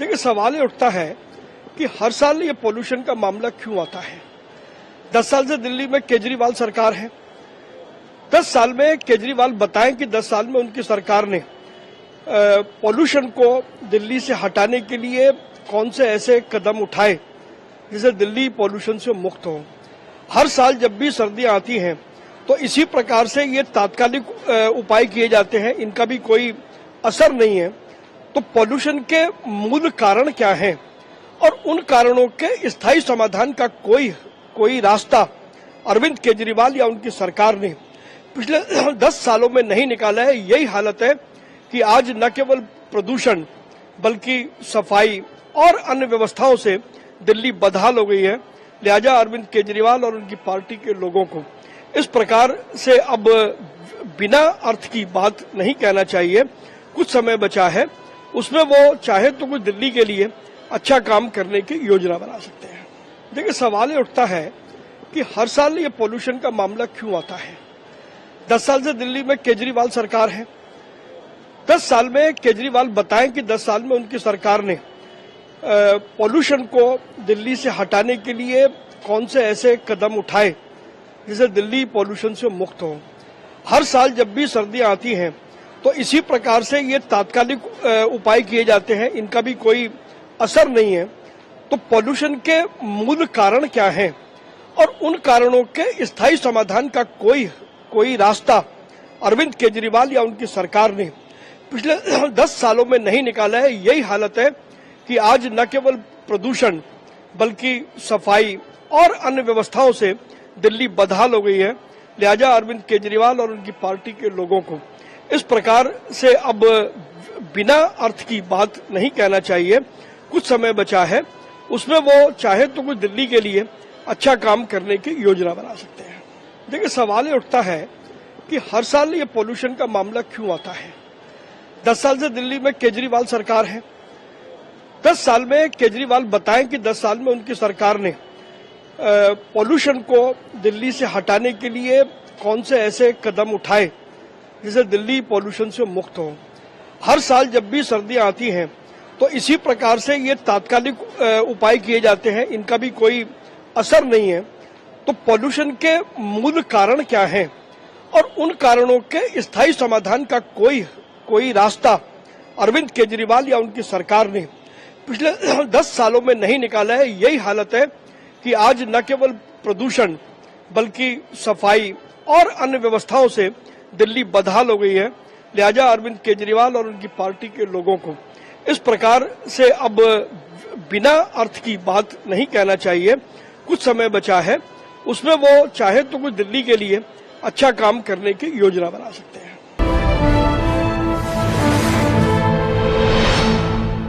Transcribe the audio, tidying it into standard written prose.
देखिए, सवाल ये उठता है कि हर साल ये पोल्यूशन का मामला क्यों आता है। 10 साल से दिल्ली में केजरीवाल सरकार है। 10 साल में केजरीवाल बताएं कि 10 साल में उनकी सरकार ने पोल्यूशन को दिल्ली से हटाने के लिए कौन से ऐसे कदम उठाए जिससे दिल्ली पोल्यूशन से मुक्त हो। हर साल जब भी सर्दियां आती हैं तो इसी प्रकार से ये तात्कालिक उपाय किए जाते हैं, इनका भी कोई असर नहीं है। तो पोल्यूशन के मूल कारण क्या हैं और उन कारणों के स्थायी समाधान का कोई रास्ता अरविंद केजरीवाल या उनकी सरकार ने पिछले 10 सालों में नहीं निकाला है। यही हालत है कि आज न केवल प्रदूषण बल्कि सफाई और अन्य व्यवस्थाओं से दिल्ली बदहाल हो गई है। लिहाजा अरविंद केजरीवाल और उनकी पार्टी के लोगों को इस प्रकार से अब बिना अर्थ की बात नहीं कहना चाहिए। कुछ समय बचा है, उसमें वो चाहे तो कुछ दिल्ली के लिए अच्छा काम करने की योजना बना सकते हैं। देखिए, सवाल ये उठता है कि हर साल ये पोल्यूशन का मामला क्यों आता है। 10 साल से दिल्ली में केजरीवाल सरकार है। 10 साल में केजरीवाल बताएं कि 10 साल में उनकी सरकार ने पोल्यूशन को दिल्ली से हटाने के लिए कौन से ऐसे कदम उठाए जिससे दिल्ली पोल्यूशन से मुक्त हो। हर साल जब भी सर्दियां आती हैं तो इसी प्रकार से ये तात्कालिक उपाय किए जाते हैं, इनका भी कोई असर नहीं है। तो पोल्यूशन के मूल कारण क्या हैं और उन कारणों के स्थायी समाधान का कोई रास्ता अरविंद केजरीवाल या उनकी सरकार ने पिछले 10 सालों में नहीं निकाला है। यही हालत है कि आज न केवल प्रदूषण बल्कि सफाई और अन्य व्यवस्थाओं से दिल्ली बदहाल हो गई है। लिहाजा अरविंद केजरीवाल और उनकी पार्टी के लोगों को इस प्रकार से अब बिना अर्थ की बात नहीं कहना चाहिए। कुछ समय बचा है, उसमें वो चाहे तो कुछ दिल्ली के लिए अच्छा काम करने की योजना बना सकते हैं। देखिए, सवाल ये उठता है कि हर साल ये पोल्यूशन का मामला क्यों आता है। 10 साल से दिल्ली में केजरीवाल सरकार है। 10 साल में केजरीवाल बताएं कि 10 साल में उनकी सरकार ने पोल्यूशन को दिल्ली से हटाने के लिए कौन से ऐसे कदम उठाए जिससे दिल्ली पोल्यूशन से मुक्त हो। हर साल जब भी सर्दियां आती हैं तो इसी प्रकार से ये तात्कालिक उपाय किए जाते हैं, इनका भी कोई असर नहीं है। तो पोल्यूशन के मूल कारण क्या हैं और उन कारणों के स्थायी समाधान का कोई रास्ता अरविंद केजरीवाल या उनकी सरकार ने पिछले 10 सालों में नहीं निकाला है। यही हालत है कि आज न केवल प्रदूषण बल्कि सफाई और अन्य व्यवस्थाओं से दिल्ली बदहाल हो गई है। लिहाजा अरविंद केजरीवाल और उनकी पार्टी के लोगों को इस प्रकार से अब बिना अर्थ की बात नहीं कहना चाहिए। कुछ समय बचा है, उसमें वो चाहे तो कुछ दिल्ली के लिए अच्छा काम करने की योजना बना सकते हैं।